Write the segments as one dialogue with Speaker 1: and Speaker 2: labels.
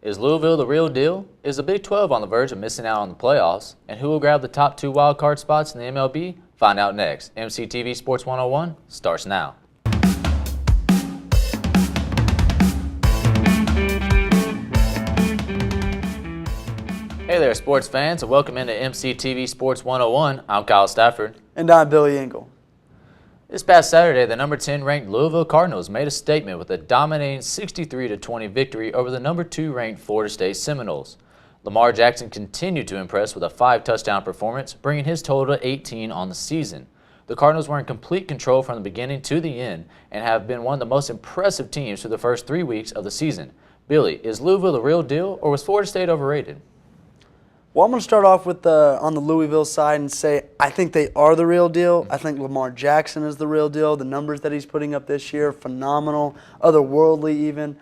Speaker 1: Is Louisville the real deal? Is the Big 12 on the verge of missing out on the playoffs? And who will grab the top 2 wildcard spots in the MLB? Find out next. MCTV Sports 101 starts now. Hey there, sports fans, and welcome into MCTV Sports 101. I'm Kyle Stafford.
Speaker 2: And I'm Billy Ingle.
Speaker 1: This past Saturday, the number 10 ranked Louisville Cardinals made a statement with a dominating 63-20 victory over the number 2 ranked Florida State Seminoles. Lamar Jackson continued to impress with a 5-touchdown performance, bringing his total to 18 on the season. The Cardinals were in complete control from the beginning to the end and have been one of the most impressive teams through the first 3 weeks of the season. Billy, is Louisville the real deal, or was Florida State overrated?
Speaker 2: Well, I'm going to start off with on the Louisville side and say I think they are the real deal. I think Lamar Jackson is the real deal. The numbers that he's putting up this year, phenomenal, otherworldly even.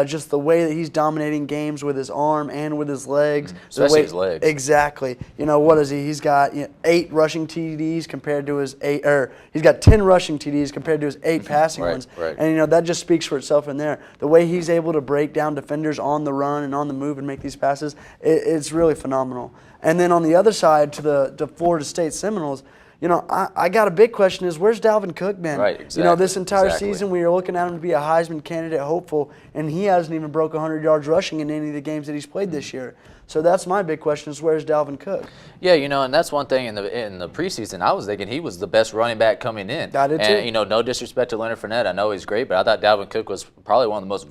Speaker 2: Just the way that he's dominating games with his arm and with his legs.
Speaker 1: Especially his legs.
Speaker 2: Exactly. You know, what is he? He's got 8 rushing TDs compared to his 8, or he's got 10 rushing TDs compared to his 8 passing ones.
Speaker 1: Right.
Speaker 2: And, that just speaks for itself in there. The way he's able to break down defenders on the run and on the move and make these passes, it's really phenomenal. And then on the other side to the Florida State Seminoles, I got a big question is where's Dalvin Cook been?
Speaker 1: Right, exactly.
Speaker 2: This entire season we were looking at him to be a Heisman candidate hopeful, and he hasn't even broke 100 yards rushing in any of the games that he's played this year. So that's my big question is where's Dalvin Cook?
Speaker 1: Yeah, and that's one thing in the preseason. I was thinking he was the best running back coming in.
Speaker 2: I did too.
Speaker 1: And, no disrespect to Leonard Fournette. I know he's great, but I thought Dalvin Cook was probably one of the most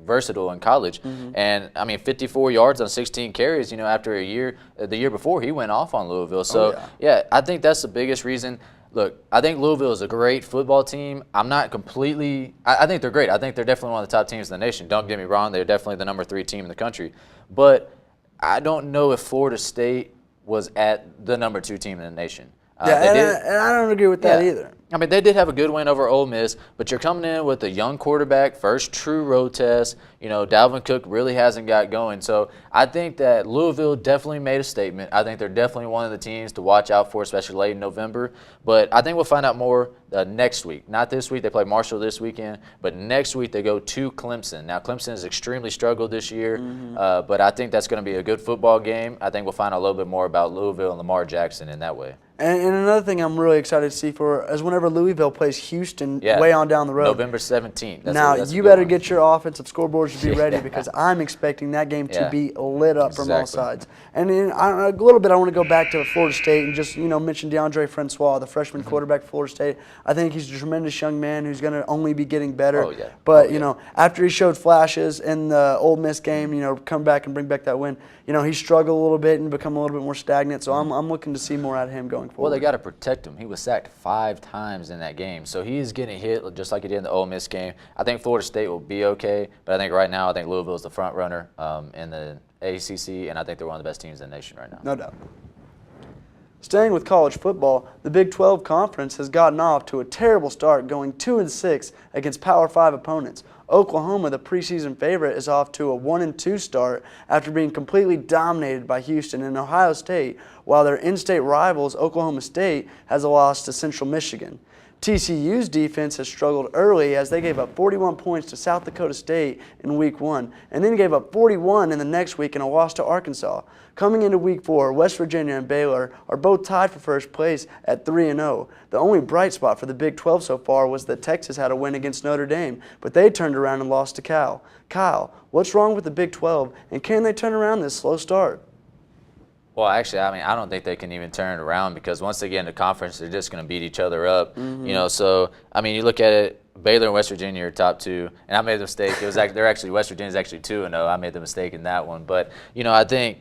Speaker 1: versatile in college. And, 54 yards on 16 carries, after a year. The year before, he went off on Louisville. So, yeah, I think that's the biggest reason. Look, I think Louisville is a great football team. I'm not completely – I think they're great. I think they're definitely one of the top teams in the nation. Don't get me wrong. They're definitely the number 3 team in the country. But I don't know if Florida State was at the number 2 team in the nation.
Speaker 2: And I don't agree with that either.
Speaker 1: They did have a good win over Ole Miss, but you're coming in with a young quarterback, first true road test. Dalvin Cook really hasn't got going. So I think that Louisville definitely made a statement. I think they're definitely one of the teams to watch out for, especially late in November. But I think we'll find out more next week. Not this week. They play Marshall this weekend. But next week they go to Clemson. Now, Clemson has extremely struggled this year, but I think that's going to be a good football game. I think we'll find out a little bit more about Louisville and Lamar Jackson in that way.
Speaker 2: And another thing I'm really excited to see is whenever Louisville plays Houston way on down the road.
Speaker 1: November 17th.
Speaker 2: Now, you better get your offensive scoreboards to be ready because I'm expecting that game to be lit up from all sides. And then a little bit I want to go back to Florida State and just, mention DeAndre Francois, the freshman quarterback for Florida State. I think he's a tremendous young man who's going to only be getting better.
Speaker 1: Oh, yeah.
Speaker 2: But, after he showed flashes in the Ole Miss game, come back and bring back that win, he struggled a little bit and become a little bit more stagnant. So I'm looking to see more out of him going forward.
Speaker 1: Well, they got to protect him. He was sacked 5 times in that game. So he is getting hit just like he did in the Ole Miss game. I think Florida State will be okay, but I think right now Louisville is the front runner in the ACC, and I think they're one of the best teams in the nation right now.
Speaker 2: No doubt. Staying with college football, the Big 12 Conference has gotten off to a terrible start, going 2-6 against Power 5 opponents. Oklahoma, the preseason favorite, is off to a 1-2 start after being completely dominated by Houston and Ohio State, while their in-state rivals, Oklahoma State, has a loss to Central Michigan. TCU's defense has struggled early as they gave up 41 points to South Dakota State in Week 1 and then gave up 41 in the next week in a loss to Arkansas. Coming into Week 4, West Virginia and Baylor are both tied for first place at 3-0. The only bright spot for the Big 12 so far was that Texas had a win against Notre Dame, but they turned around and lost to Cal. Kyle, what's wrong with the Big 12, and can they turn around this slow start?
Speaker 1: Well, actually, I don't think they can even turn it around because once they get into conference, they're just going to beat each other up. So, you look at it, Baylor and West Virginia are top 2, and I made the mistake. West Virginia's actually 2-0. I made the mistake in that one. But, I think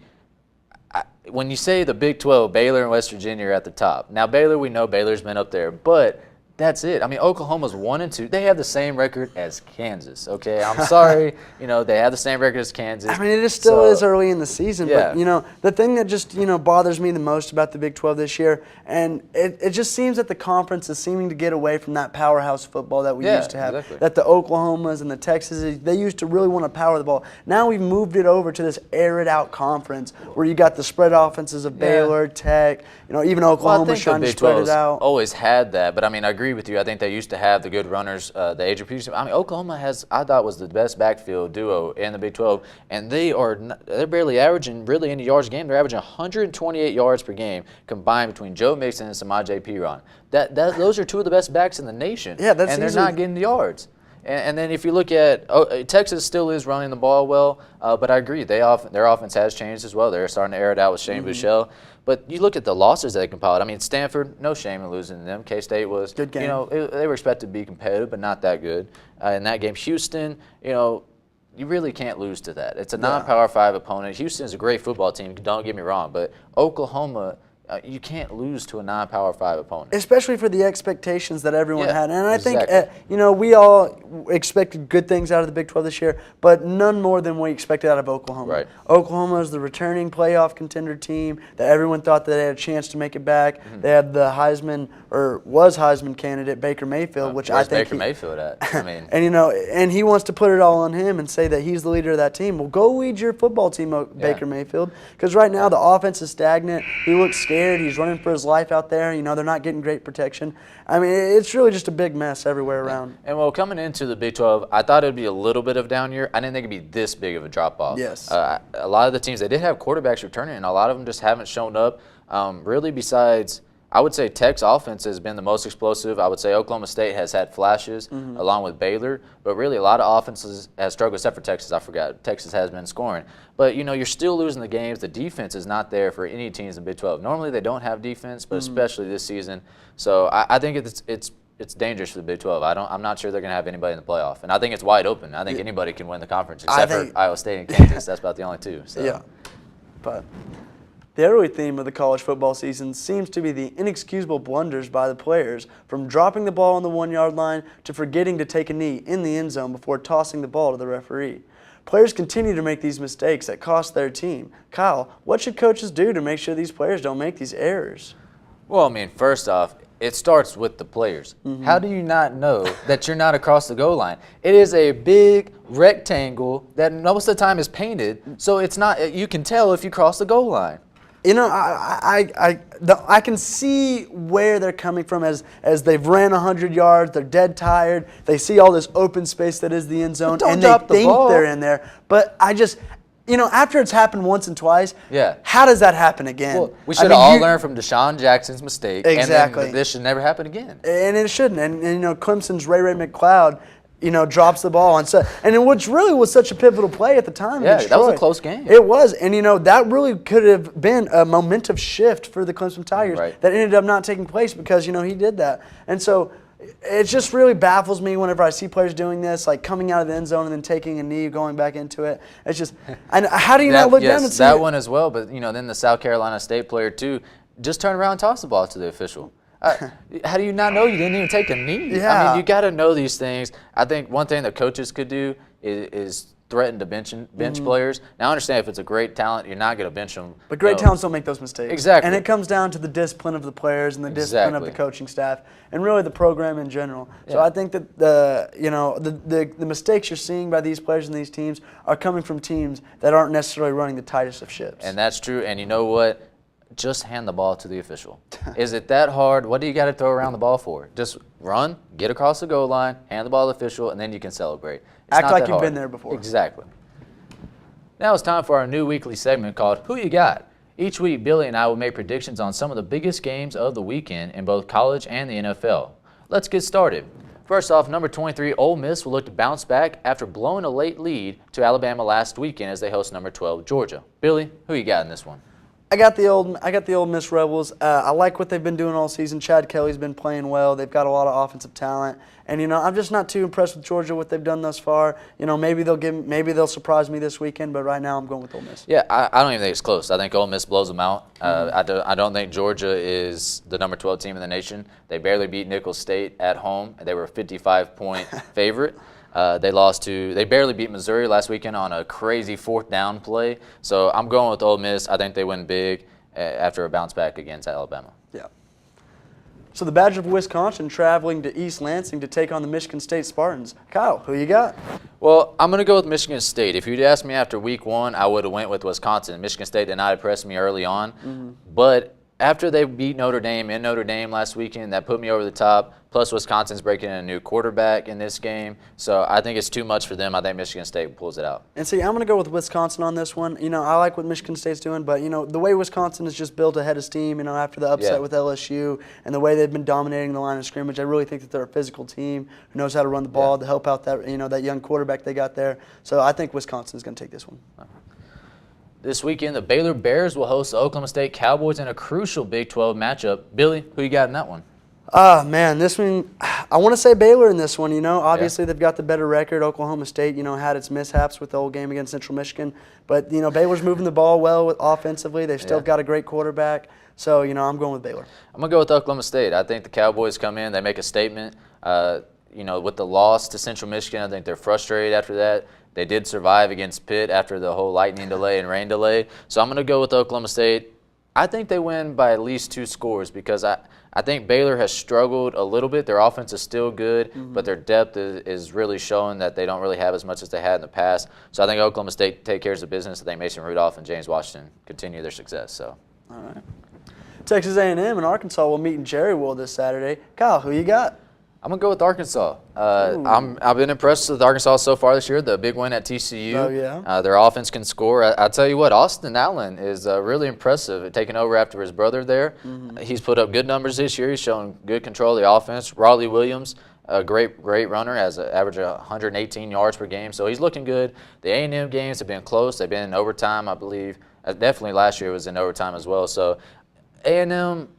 Speaker 1: when you say the Big 12, Baylor and West Virginia are at the top. Now, Baylor, we know Baylor's been up there, but that's it. Oklahoma's 1-2. They have the same record as Kansas. Okay, I'm sorry. They have the same record as Kansas.
Speaker 2: It still is early in the season. Yeah. But the thing that just bothers me the most about the Big 12 this year, and it just seems that the conference is seeming to get away from that powerhouse football that we used to have.
Speaker 1: Exactly.
Speaker 2: That the Oklahomas and the Texases, they used to really want to power the ball. Now we've moved it over to this air it out conference where you got the spread offenses of Baylor, Tech. Even Oklahoma's trying to spread it out.
Speaker 1: Always had that, but I agree agree with you. I think they used to have the good runners, the age appreciation. I mean, Oklahoma I thought, was the best backfield duo in the Big 12, and they're barely averaging really any yards a game. They're averaging 128 yards per game combined between Joe Mixon and Samaje Perine. Those are two of the best backs in the nation.
Speaker 2: Yeah, that's
Speaker 1: and they're not getting the yards. And then if you look at Texas, still is running the ball well, but I agree their offense has changed as well. They're starting to air it out with Shane Buechele. But you look at the losses that they compiled. I mean, Stanford, no shame in losing to them. K-State was
Speaker 2: good game.
Speaker 1: They were expected to be competitive, but not that good in that game. Houston, you really can't lose to that. It's a non-Power 5 opponent. Houston's a great football team. Don't get me wrong, but Oklahoma. You can't lose to a non-Power 5 opponent.
Speaker 2: Especially for the expectations that everyone had. And I think,
Speaker 1: exactly.
Speaker 2: We all expected good things out of the Big 12 this year, but none more than we expected out of Oklahoma.
Speaker 1: Right.
Speaker 2: Oklahoma is the returning playoff contender team that everyone thought that they had a chance to make it back. Mm-hmm. They had the Heisman candidate, Baker Mayfield, which I think
Speaker 1: Baker Mayfield at? I mean.
Speaker 2: And he wants to put it all on him and say that he's the leader of that team. Well, go lead your football team, Baker Mayfield, because right now the offense is stagnant. He looks scared. He's running for his life out there. They're not getting great protection. I mean, it's really just a big mess everywhere around.
Speaker 1: And coming into the Big 12, I thought it would be a little bit of a down year. I didn't think it would be this big of a drop-off.
Speaker 2: Yes.
Speaker 1: A lot of the teams, they did have quarterbacks returning, and a lot of them just haven't shown up. Really, besides, I would say Tech's offense has been the most explosive. I would say Oklahoma State has had flashes along with Baylor, but really a lot of offenses have struggled, except for Texas. I forgot. Texas has been scoring. But, you're still losing the games. The defense is not there for any teams in Big 12. Normally they don't have defense, but especially this season. So I think it's dangerous for the Big 12. I'm not sure they're going to have anybody in the playoff. And I think it's wide open. I think anybody can win the conference except for Iowa State and Kansas. That's about the only two. So.
Speaker 2: Yeah. But the early theme of the college football season seems to be the inexcusable blunders by the players, from dropping the ball on the 1-yard line to forgetting to take a knee in the end zone before tossing the ball to the referee. Players continue to make these mistakes that cost their team. Kyle, what should coaches do to make sure these players don't make these errors?
Speaker 1: Well, I mean, first off, it starts with the players. How do you not know that you're not across the goal line? It is a big rectangle that most of the time is painted, so it's not. You can tell if you cross the goal line.
Speaker 2: I can see where they're coming from as they've ran 100 yards, they're dead tired, they see all this open space that is the end zone, and they think they're in there. But after it's happened once and twice, how does that happen again?
Speaker 1: Well, we should all learn from Deshaun Jackson's mistake.
Speaker 2: Exactly.
Speaker 1: And then this should never happen again.
Speaker 2: And it shouldn't. And Clemson's Ray McCloud, drops the ball. And which really was such a pivotal play at the time.
Speaker 1: Yeah, that was a close game.
Speaker 2: It was. And, that really could have been a momentum shift for the Clemson Tigers that ended up not taking place because, he did that. And so it just really baffles me whenever I see players doing this, like coming out of the end zone and then taking a knee, going back into it. It's just, how do you not look down and see
Speaker 1: that one as well. But, then the South Carolina State player, too, just turn around and toss the ball to the official. How do you not know you didn't even take a knee?
Speaker 2: Yeah.
Speaker 1: I mean, you got to know these things. I think one thing that coaches could do is threaten to bench players. Now, I understand if it's a great talent, you're not going to bench them.
Speaker 2: But great talents don't make those mistakes.
Speaker 1: Exactly.
Speaker 2: And it comes down to the discipline of the players and the discipline of the coaching staff and really the program in general. Yeah. So I think that the mistakes you're seeing by these players and these teams are coming from teams that aren't necessarily running the tightest of ships.
Speaker 1: And that's true. And you know what? Just hand the ball to the official. Is it that hard? What do you got to throw around the ball for? Just run, get across the goal line, hand the ball to the official, and then you can celebrate.
Speaker 2: Act like you've been there before.
Speaker 1: Exactly. Now it's time for our new weekly segment called Who You Got? Each week, Billy and I will make predictions on some of the biggest games of the weekend in both college and the NFL. Let's get started. First off, number 23, Ole Miss will look to bounce back after blowing a late lead to Alabama last weekend as they host number 12, Georgia. Billy, who you got in this one?
Speaker 2: I got the Ole Miss Rebels. I like what they've been doing all season. Chad Kelly's been playing well. They've got a lot of offensive talent, and I'm just not too impressed with Georgia what they've done thus far. Maybe they'll surprise me this weekend, but right now I'm going with Ole Miss.
Speaker 1: Yeah, I don't even think it's close. I think Ole Miss blows them out. I don't think Georgia is the number 12 team in the nation. They barely beat Nicholls State at home. They were a 55-point favorite. They barely beat Missouri last weekend on a crazy 4th down play. So I'm going with Ole Miss. I think they win big after a bounce back against Alabama.
Speaker 2: Yeah. So the Badgers of Wisconsin traveling to East Lansing to take on the Michigan State Spartans. Kyle, who you got?
Speaker 1: Well, I'm going to go with Michigan State. If you'd asked me after week 1, I would have went with Wisconsin. Michigan State did not impress me early on. But after they beat Notre Dame in Notre Dame last weekend, that put me over the top. Plus, Wisconsin's breaking in a new quarterback in this game. So I think it's too much for them. I think Michigan State pulls it out.
Speaker 2: And see, I'm going to go with Wisconsin on this one. I like what Michigan State's doing, but, the way Wisconsin has just built a head of steam, after the upset with LSU and the way they've been dominating the line of scrimmage, I really think that they're a physical team who knows how to run the ball to help out that, that young quarterback they got there. So I think Wisconsin's going to take this one.
Speaker 1: This weekend, the Baylor Bears will host the Oklahoma State Cowboys in a crucial Big 12 matchup. Billy, who you got in that one?
Speaker 2: Man, this one, I want to say Baylor in this one, Obviously, they've got the better record. Oklahoma State, had its mishaps with the old game against Central Michigan. But, Baylor's moving the ball well offensively. They've still got a great quarterback. So, I'm going with Baylor.
Speaker 1: I'm going to go with Oklahoma State. I think the Cowboys come in, they make a statement. With the loss to Central Michigan, I think they're frustrated after that. They did survive against Pitt after the whole lightning delay and rain delay. So I'm going to go with Oklahoma State. I think they win by at least 2 scores because I think Baylor has struggled a little bit. Their offense is still good, but their depth is really showing that they don't really have as much as they had in the past. So I think Oklahoma State take care of the business. I think Mason Rudolph and James Washington continue their success. So,
Speaker 2: all right. Texas A&M and Arkansas will meet in Cherryville this Saturday. Kyle, who you got?
Speaker 1: I'm going to go with Arkansas. I've been impressed with Arkansas so far this year, the big win at TCU.
Speaker 2: Oh, yeah.
Speaker 1: Their offense can score. I tell you what, Austin Allen is really impressive, taking over after his brother there. He's put up good numbers this year. He's shown good control of the offense. Raleigh Williams, a great runner, has an average of 118 yards per game. So he's looking good. The A&M games have been close. They've been in overtime, I believe. Definitely last year was in overtime as well. So A&M,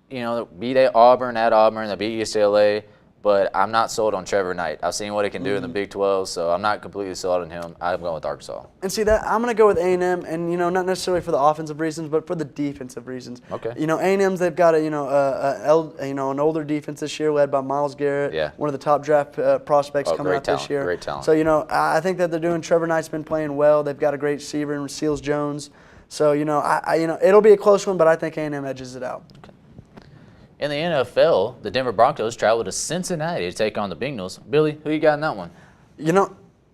Speaker 1: beat Auburn at Auburn. They beat UCLA. But I'm not sold on Trevor Knight. I've seen what he can do in the Big 12, so I'm not completely sold on him. I'm going with Arkansas.
Speaker 2: And see that I'm going to go with A&M, and not necessarily for the offensive reasons, but for the defensive reasons.
Speaker 1: Okay.
Speaker 2: A&M's they've got an older defense this year, led by Myles Garrett, one of the top draft prospects coming out this year.
Speaker 1: Great talent.
Speaker 2: So I think that they're doing. Trevor Knight's been playing well. They've got a great receiver in Seals Jones. So it'll be a close one, but I think A&M edges it out.
Speaker 1: Okay. In the NFL, the Denver Broncos travel to Cincinnati to take on the Bengals. Billy, who you got in that one?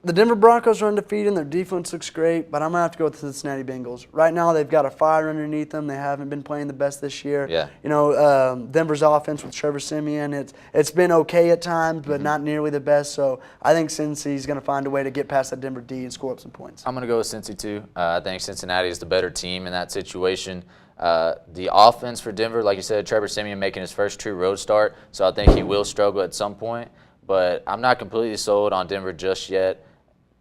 Speaker 2: The Denver Broncos are undefeated, and their defense looks great, but I'm going to have to go with the Cincinnati Bengals. Right now, they've got a fire underneath them. They haven't been playing the best this year.
Speaker 1: Yeah.
Speaker 2: Denver's offense with Trevor Siemian, it's been okay at times, but not nearly the best. So I think Cincy's going to find a way to get past that Denver D and score up some points.
Speaker 1: I'm going to go with Cincy too. I think Cincinnati is the better team in that situation. The offense for Denver, like you said, Trevor Siemian making his first true road start, so I think he will struggle at some point. But I'm not completely sold on Denver just yet.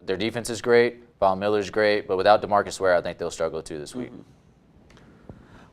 Speaker 1: Their defense is great. Von Miller's great. But without DeMarcus Ware, I think they'll struggle too this week.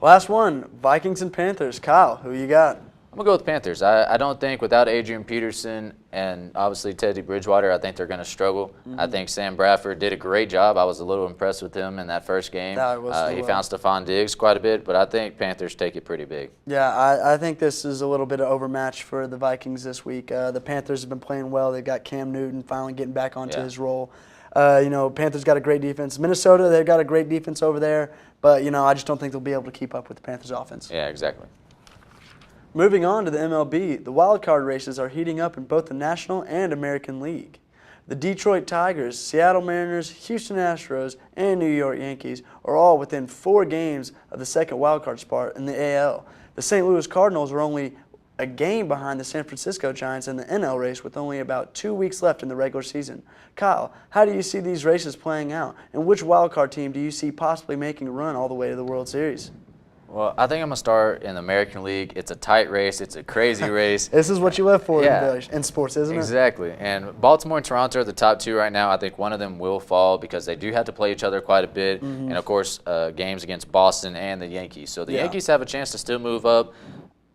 Speaker 2: Last one, Vikings and Panthers. Kyle, who you got?
Speaker 1: I'm going to go with Panthers. I don't think without Adrian Peterson and obviously Teddy Bridgewater, I think they're going to struggle. I think Sam Bradford did a great job. I was a little impressed with him in that first game. He found Stephon Diggs quite a bit, but I think Panthers take it pretty big.
Speaker 2: Yeah, I think this is a little bit of overmatch for the Vikings this week. The Panthers have been playing well. They've got Cam Newton finally getting back onto his role. Panthers got a great defense. Minnesota, they've got a great defense over there, but, I just don't think they'll be able to keep up with the Panthers offense.
Speaker 1: Yeah, exactly.
Speaker 2: Moving on to the MLB, the wild card races are heating up in both the National and American League. The Detroit Tigers, Seattle Mariners, Houston Astros, and New York Yankees are all within 4 games of the second wild card spot in the AL. The St. Louis Cardinals are only a game behind the San Francisco Giants in the NL race with only about 2 weeks left in the regular season. Kyle, how do you see these races playing out, and which wild card team do you see possibly making a run all the way to the World Series?
Speaker 1: Well, I think I'm going to start in the American League. It's a tight race. It's a crazy race.
Speaker 2: This is what you live for in sports, isn't it?
Speaker 1: Exactly. And Baltimore and Toronto are the top 2 right now. I think one of them will fall because they do have to play each other quite a bit. And, of course, games against Boston and the Yankees. So the Yankees have a chance to still move up.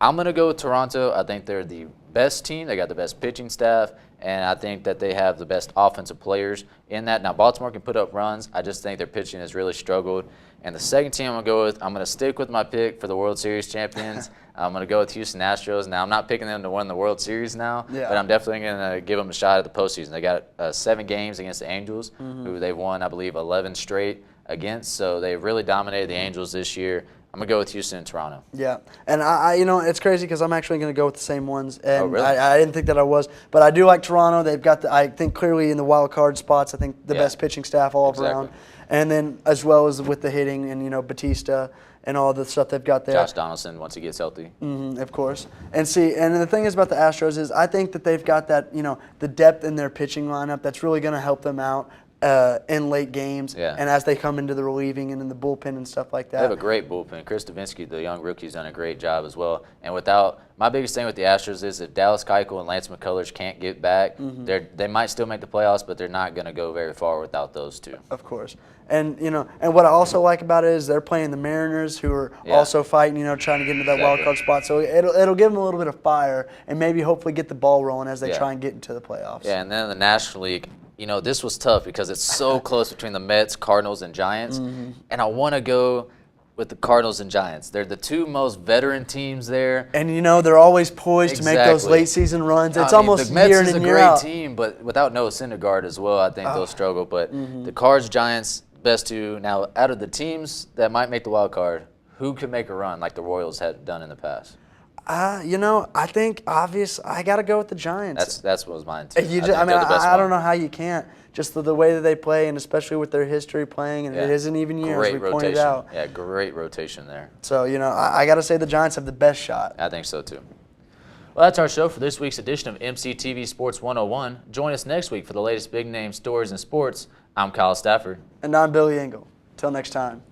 Speaker 1: I'm going to go with Toronto. I think they're the best team. They got the best pitching staff. And I think that they have the best offensive players in that. Now, Baltimore can put up runs. I just think their pitching has really struggled. And the second team I'm going to go with, I'm going to stick with my pick for the World Series champions. I'm going to go with Houston Astros. Now, I'm not picking them to win the World Series now, but I'm definitely going to give them a shot at the postseason. They got 7 games against the Angels, who they won, I believe, 11 straight against. So they really dominated the Angels this year. I'm going to go with Houston and Toronto. Yeah,
Speaker 2: and I it's crazy because I'm actually going to go with the same ones. And
Speaker 1: oh, really?
Speaker 2: I didn't think that I was, but I do like Toronto. They've got, I think, clearly in the wild card spots, I think the best pitching staff all around. And then as well as with the hitting and, Batista and all the stuff they've got there.
Speaker 1: Josh Donaldson once he gets healthy.
Speaker 2: Of course. And the thing is about the Astros is I think that they've got that, the depth in their pitching lineup that's really going to help them out in late games and as they come into the relieving and in the bullpen and stuff like that.
Speaker 1: They have a great bullpen. Chris Davinsky, the young rookie's done a great job as well. And my biggest thing with the Astros is if Dallas Keuchel and Lance McCullers can't get back, they might still make the playoffs, but they're not going to go very far without those two.
Speaker 2: Of course. And and what I also like about it is they're playing the Mariners, who are also fighting, trying to get into that wild card spot. So it'll give them a little bit of fire and maybe hopefully get the ball rolling as they try and get into the playoffs.
Speaker 1: Yeah, and then in the National League, this was tough because it's so close between the Mets, Cardinals, and Giants. And I want to go with the Cardinals and Giants. They're the two most veteran teams there.
Speaker 2: And, they're always poised to make those late season runs. It's almost
Speaker 1: the Mets
Speaker 2: year in and year out.
Speaker 1: is a great team, but without Noah Syndergaard as well, I think they'll struggle. But the Cards, Giants, best two. Now, out of the teams that might make the wild card, who could make a run like the Royals have done in the past?
Speaker 2: I think I got to go with the Giants.
Speaker 1: That's what was mine too.
Speaker 2: I don't know how you can't. Just the way that they play, and especially with their history playing, and it isn't even years, we pointed out.
Speaker 1: Yeah, great rotation there.
Speaker 2: So, I got to say the Giants have the best shot.
Speaker 1: I think so too. Well, that's our show for this week's edition of MCTV Sports 101. Join us next week for the latest big name stories in sports. I'm Kyle Stafford.
Speaker 2: And I'm Billy Ingle. Till next time.